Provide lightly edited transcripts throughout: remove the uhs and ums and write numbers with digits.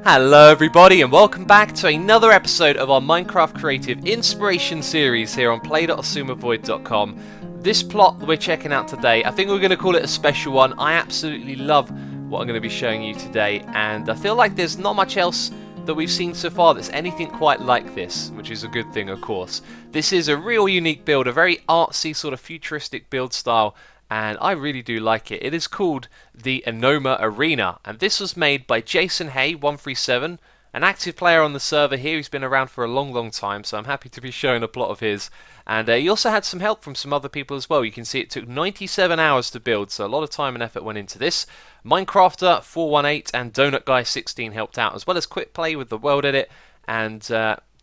Hello everybody and welcome back to another episode of our Minecraft Creative Inspiration series here on play.xisumavoid.com. This plot that we're checking out today, I think we're going to call it a special one. I absolutely love what I'm going to be showing you today, and I feel like there's not much else that we've seen so far that's anything quite like this, which is a good thing, of course. This is a real unique build, a very artsy sort of futuristic build style, and I really do like it. It is called the Enoma Arena, and this was made by Jason Hay 137, an active player on the server here. He's been around for a long time, so I'm happy to be showing a plot of his. And he also had some help from some other people as well. You can see it took 97 hours to build, so a lot of time and effort went into this. Minecrafter 418 and Donut Guy 16 helped out, as well as Quick Play with the world edit, and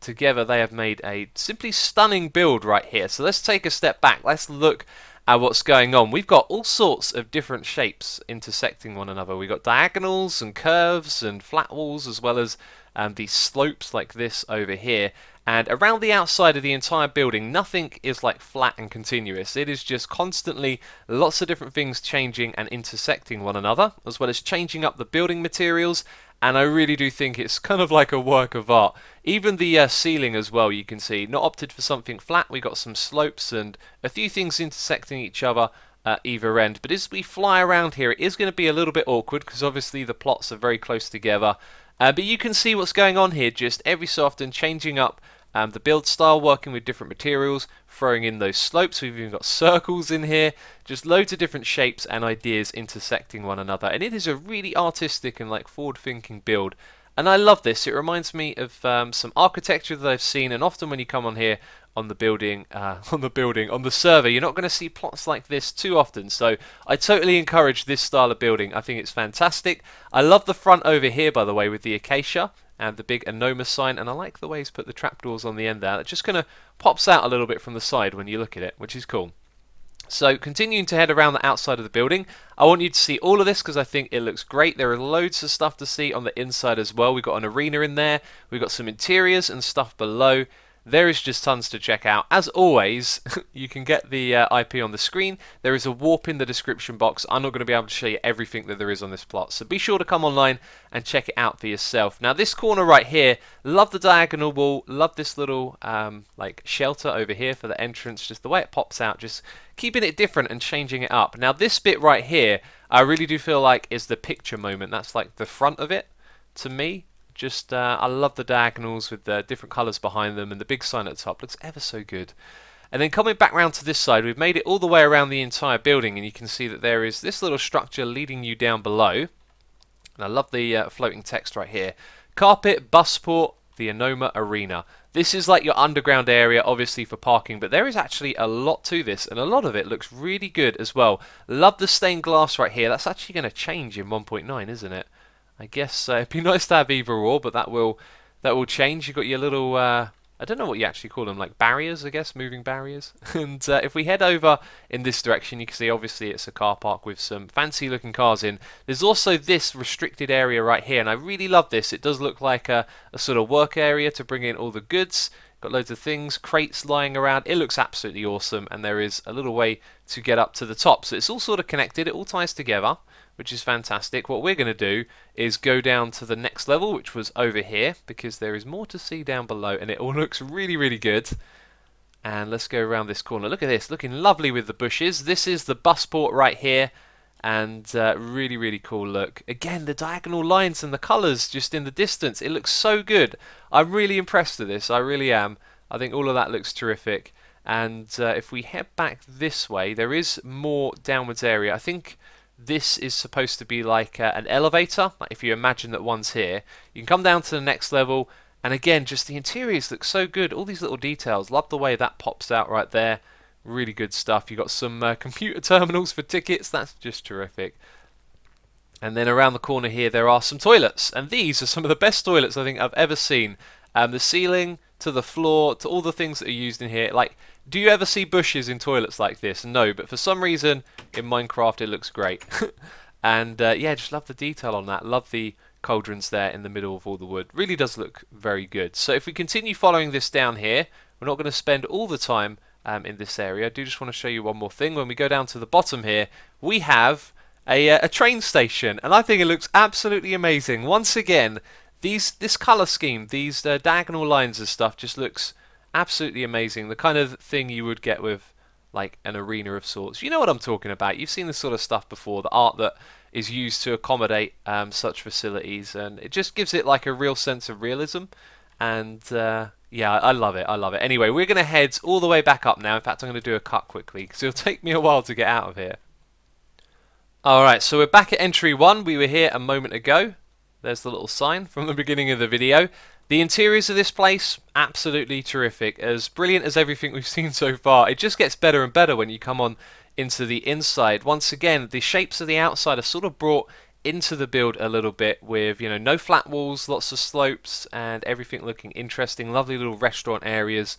together they have made a simply stunning build right here. So let's take a step back. Let's look at what's going on. We've got all sorts of different shapes intersecting one another. We've got diagonals and curves and flat walls, as well as these slopes like this over here. And around the outside of the entire building, nothing is like flat and continuous. It is just constantly lots of different things changing and intersecting one another, as well as changing up the building materials. And I really do think it's kind of like a work of art. Even the ceiling as well, you can see, not opted for something flat. We got some slopes and a few things intersecting each other at either end. But as we fly around here, it is going to be a little bit awkward because obviously the plots are very close together. But you can see what's going on here, just every so often changing up the build style, working with different materials, throwing in those slopes. We've even got circles in here, just loads of different shapes and ideas intersecting one another. And it is a really artistic and like forward-thinking build. And I love this. It reminds me of some architecture that I've seen, and often when you come on here on the server, you're not going to see plots like this too often. So I totally encourage this style of building. I think it's fantastic. I love the front over here, by the way, with the acacia and the big Enoma sign, and I like the way he's put the trapdoors on the end there. It just kind of pops out a little bit from the side when you look at it, which is cool. So continuing to head around the outside of the building, I want you to see all of this because I think it looks great. There are loads of stuff to see on the inside as well. We've got an arena in there, we've got some interiors and stuff below. There is just tons to check out. As always, you can get the IP on the screen. There is a warp in the description box. I'm not going to be able to show you everything that there is on this plot, so be sure to come online and check it out for yourself. Now this corner right here, love the diagonal wall, love this little like shelter over here for the entrance, just the way it pops out, just keeping it different and changing it up. Now this bit right here, I really do feel like is the picture moment. That's like the front of it to me. Just, I love the diagonals with the different colours behind them, and the big sign at the top looks ever so good. And then coming back round to this side, we've made it all the way around the entire building, and you can see that there is this little structure leading you down below. And I love the floating text right here. Carpet, busport, the Enoma Arena. This is like your underground area, obviously for parking, but there is actually a lot to this, and a lot of it looks really good as well. Love the stained glass right here. That's actually going to change in 1.9, isn't it? I guess it'd be nice to have either or, but that will change. You've got your little, I don't know what you actually call them, like barriers, I guess, moving barriers. And if we head over in this direction, you can see obviously it's a car park with some fancy looking cars in. There's also this restricted area right here, and I really love this. It does look like a sort of work area to bring in all the goods. Got loads of things, crates lying around. It looks absolutely awesome, and there is a little way to get up to the top. So it's all sort of connected, it all ties together, which is fantastic. What we're going to do is go down to the next level, which was over here, because there is more to see down below, and it all looks really good. And let's go around this corner. Look at this, looking lovely with the bushes. This is the busport right here, and really cool look. Again, the diagonal lines and the colours just in the distance, it looks so good. I'm really impressed with this, I really am. I think all of that looks terrific. And if we head back this way, there is more downwards area. I think this is supposed to be like an elevator. Like if you imagine that one's here, you can come down to the next level, and again, just the interiors look so good. All these little details, love the way that pops out right there. Really good stuff. You got some computer terminals for tickets. That's just terrific. And then around the corner here, there are some toilets, and these are some of the best toilets I think I've ever seen. The ceiling to the floor to all the things that are used in here. Like, do you ever see bushes in toilets like this? No, but for some reason in Minecraft it looks great. And yeah, just love the detail on that. Love the cauldrons there in the middle of all the wood. Really does look very good. So if we continue following this down here, we're not going to spend all the time in this area. I do just want to show you one more thing. When we go down to the bottom here, we have a train station, and I think it looks absolutely amazing. Once again, this color scheme, these diagonal lines and stuff just looks absolutely amazing. The kind of thing you would get with like an arena of sorts. You know what I'm talking about. You've seen this sort of stuff before, the art that is used to accommodate such facilities, and it just gives it like a real sense of realism. And yeah, I love it. I love it. Anyway, we're going to head all the way back up now. In fact, I'm going to do a cut quickly because it'll take me a while to get out of here. Alright, so we're back at entry 1. We were here a moment ago. There's the little sign from the beginning of the video. The interiors of this place, absolutely terrific. As brilliant as everything we've seen so far. It just gets better and better when you come on into the inside. Once again, the shapes of the outside are sort of brought into the build a little bit with, you know, no flat walls, lots of slopes, and everything looking interesting. Lovely little restaurant areas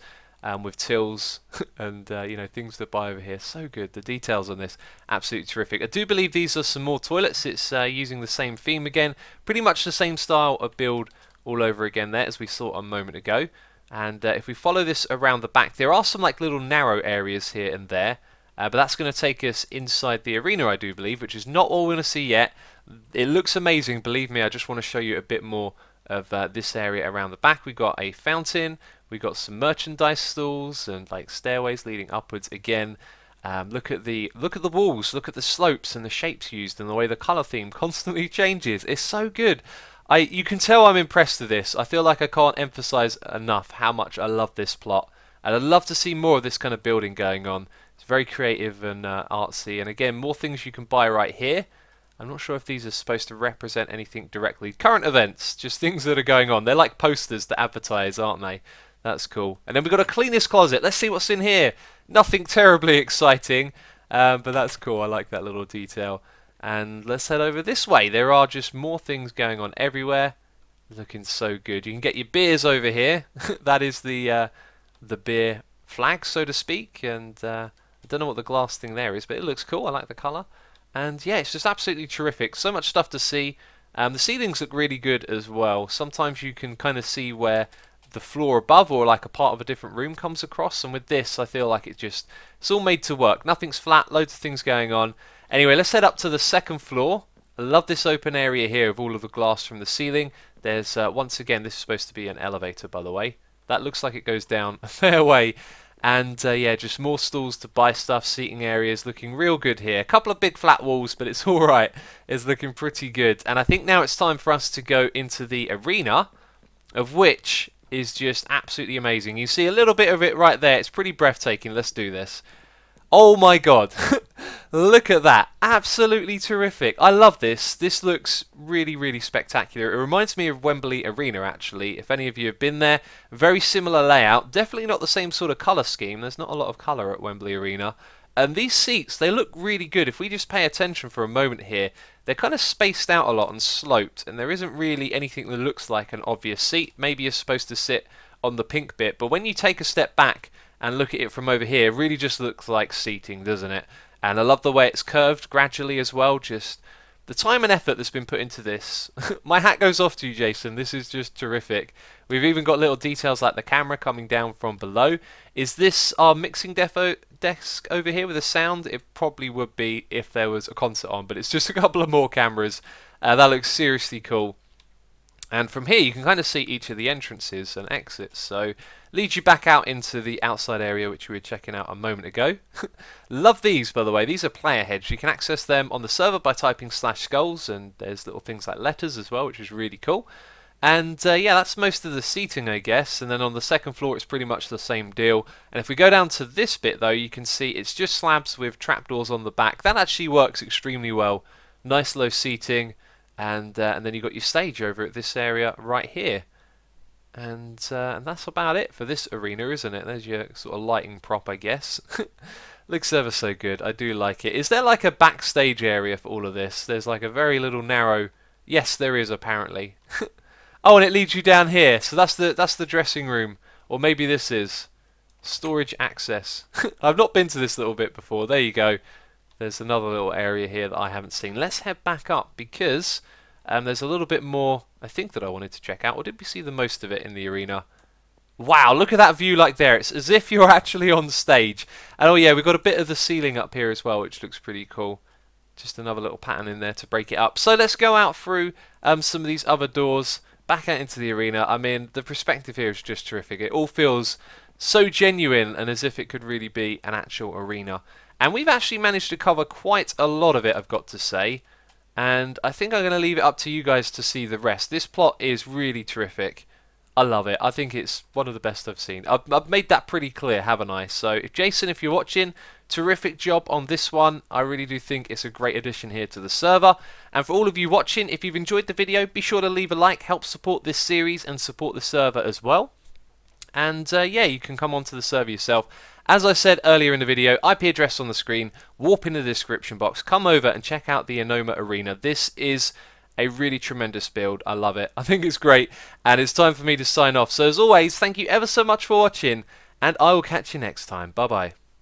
with tills and, you know, things to buy over here. So good. The details on this, absolutely terrific. I do believe these are some more toilets. It's using the same theme again. Pretty much the same style of build all over again there as we saw a moment ago. And if we follow this around the back, there are some like little narrow areas here and there. But that's going to take us inside the arena, I do believe, which is not all we're going to see yet. It looks amazing, believe me. I just want to show you a bit more of this area around the back. We've got a fountain, we've got some merchandise stalls and like stairways leading upwards again. Look at the walls, look at the slopes and the shapes used and the way the colour theme constantly changes. It's so good. You can tell I'm impressed with this. I feel like I can't emphasise enough how much I love this plot. And I'd love to see more of this kind of building going on. It's very creative and artsy. And again, more things you can buy right here. I'm not sure if these are supposed to represent anything directly. Current events, just things that are going on. They're like posters to advertise, aren't they? That's cool. And then we've got a cleanest closet. Let's see what's in here. Nothing terribly exciting, but that's cool. I like that little detail. And let's head over this way. There are just more things going on everywhere. Looking so good. You can get your beers over here. That is the beer flag, so to speak. And I don't know what the glass thing there is, but it looks cool. I like the colour. And yeah, it's just absolutely terrific. So much stuff to see. The ceilings look really good as well. Sometimes you can kind of see where the floor above or like a part of a different room comes across. And with this, I feel like it's all made to work. Nothing's flat, loads of things going on. Anyway, let's head up to the second floor. I love this open area here of all of the glass from the ceiling. There's, once again, this is supposed to be an elevator, by the way. That looks like it goes down a fair way. And yeah, just more stalls to buy stuff, seating areas, looking real good here. A couple of big flat walls, but it's alright. It's looking pretty good. And I think now it's time for us to go into the arena, of which is just absolutely amazing. You see a little bit of it right there. It's pretty breathtaking. Let's do this. Oh my god. Look at that. Absolutely terrific. I love this. This looks really, really spectacular. It reminds me of Wembley Arena, actually. If any of you have been there, very similar layout. Definitely not the same sort of colour scheme. There's not a lot of colour at Wembley Arena. And these seats, they look really good. If we just pay attention for a moment here, they're kind of spaced out a lot and sloped. And there isn't really anything that looks like an obvious seat. Maybe you're supposed to sit on the pink bit. But when you take a step back and look at it from over here, it really just looks like seating, doesn't it? And I love the way it's curved gradually as well. Just the time and effort that's been put into this. My hat goes off to you, Jason. This is just terrific. We've even got little details like the camera coming down from below. Is this our mixing desk over here with a sound? It probably would be if there was a concert on, but it's just a couple of more cameras. That looks seriously cool. And from here you can kind of see each of the entrances and exits, so leads you back out into the outside area which we were checking out a moment ago. Love these, by the way. These are player heads. You can access them on the server by typing /skulls, and there's little things like letters as well, which is really cool. And yeah, that's most of the seating, I guess. And then on the second floor it's pretty much the same deal. And if we go down to this bit though, you can see it's just slabs with trapdoors on the back. That actually works extremely well. Nice low seating. And then you've got your stage over at this area right here. And that's about it for this arena, isn't it? There's your sort of lighting prop, I guess. Looks ever so good. I do like it. Is there like a backstage area for all of this? There's like a very little narrow... Yes, there is apparently. Oh, and it leads you down here. So that's the dressing room. Or maybe this is storage access. I've not been to this little bit before. There you go. There's another little area here that I haven't seen. Let's head back up because there's a little bit more, I think, that I wanted to check out. Or did we see the most of it in the arena? Wow, look at that view like there. It's as if you're actually on stage. And oh yeah, we've got a bit of the ceiling up here as well, which looks pretty cool. Just another little pattern in there to break it up. So let's go out through some of these other doors back out into the arena. I mean, the perspective here is just terrific. It all feels so genuine and as if it could really be an actual arena. And we've actually managed to cover quite a lot of it, I've got to say. And I think I'm going to leave it up to you guys to see the rest. This plot is really terrific. I love it. I think it's one of the best I've seen. I've made that pretty clear, haven't I? So, Jason, if you're watching, terrific job on this one. I really do think it's a great addition here to the server. And for all of you watching, if you've enjoyed the video, be sure to leave a like, help support this series and support the server as well. And yeah, you can come onto the server yourself. As I said earlier in the video, IP address on the screen, warp in the description box, come over and check out the Enoma arena. This is a really tremendous build. I love it. I think it's great. And it's time for me to sign off. So as always, thank you ever so much for watching, and I will catch you next time. Bye bye.